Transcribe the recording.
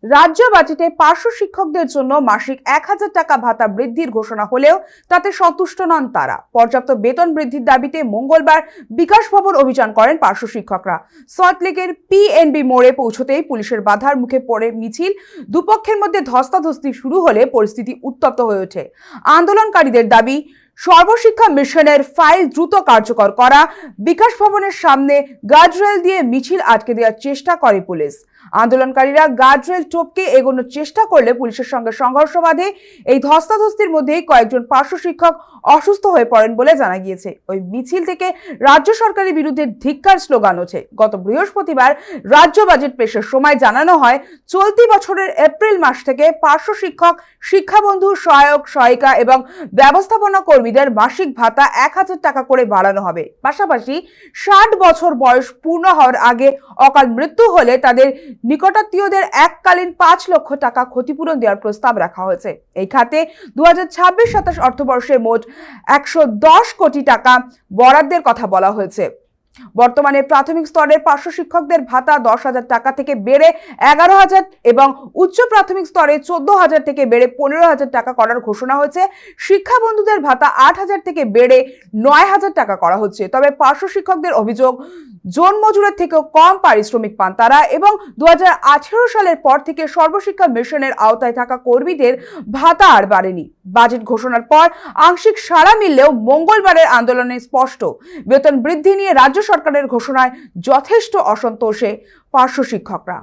রাজ্য বাজেটে পার্শ্ব শিক্ষকদের জন্য মাসিক 1000 টাকা ভাতা বৃদ্ধির ঘোষণা হলেও তাতে সন্তুষ্ট নন তারা। পর্যাপ্ত বেতন বৃদ্ধির দাবিতে মঙ্গলবার বিকাশ ভবন অভিযান করেন পার্শ্ব শিক্ষকরা। সল্টলেকের পিএনবি মোড়ে পৌঁছতেই পুলিশের বাধার মুখে পড়ে মিছিল। দুপক্ষের মধ্যে ধস্তাধস্তি শুরু হলে পরিস্থিতি উত্তপ্ত হয়ে ওঠে। আন্দোলনকারীদের দাবি, সর্বশিক্ষা মিশনের ফাইল দ্রুত কার্যকর করা। বিকাশ ভবনের সামনে গার্ডরেল দিয়ে মিছিল আটকে দেওয়ার চেষ্টা করে পুলিশ। আন্দোলনকারীরা গার্ডরেল টপকে এগোনোর চেষ্টা করলে পুলিশের সঙ্গে সংঘর্ষ বাধে। এই ধস্তাধস্তির মধ্যেই কয়েকজন পার্শ্ব শিক্ষক অসুস্থ হয়ে পড়েন বলে জানা গিয়েছে। ওই মিছিল থেকে রাজ্য সরকারের বিরুদ্ধে ধিক্কার স্লোগান ওঠে। গত বৃহস্পতিবার রাজ্য বাজেট পেশের সময় জানানো হয়, চলতি বছরের এপ্রিল মাস থেকে পার্শ্ব শিক্ষক, শিক্ষাবন্ধু, সহায়ক, সহায়িকা এবং ব্যবস্থাপনা কর্মীদের মাসিক ভাতা 1000 টাকা করে বাড়ানো হবে। পাশাপাশি 60 বছর বয়স পূর্ণ হওয়ার আগে অকাল মৃত্যু হলে তাদের নিকটাত্মীয়দের এককালীন 5 লক্ষ টাকা ক্ষতিপূরণ দেওয়ার প্রস্তাব রাখা হয়েছে। এই খাতে 2026-27 অর্থবর্ষে মোট 110 কোটি টাকা বরাদ্দের কথা বলা হয়েছে। বর্তমানে প্রাথমিক স্তরের পার্শ্ব শিক্ষকদের ভাতা 10,000 টাকা থেকে বেড়ে 11,000 এবং উচ্চ প্রাথমিক স্তরে 14,000 থেকে বেড়ে 15,000 টাকা করার ঘোষণা হয়েছে। শিক্ষাবন্ধুদের ভাতা 8,000 থেকে বেড়ে 9,000 টাকা করা হচ্ছে। তবে পার্শ্ব শিক্ষকদের অভিযোগ, জন মজুরের থেকেও কম পারিশ্রমিক পান তারা এবং 2018 সালের পর থেকে সর্বশিক্ষা মিশনের আওতায় থাকা কর্মীদের ভাতা আর বাড়েনি। বাজেট ঘোষণার পর আংশিক সাড়া মিললেও মঙ্গলবারের আন্দোলনে স্পষ্ট, বেতন বৃদ্ধি নিয়ে রাজ্য সরকারের ঘোষণায় যথেষ্ট অসন্তোষে পার্শ্ব শিক্ষকরা।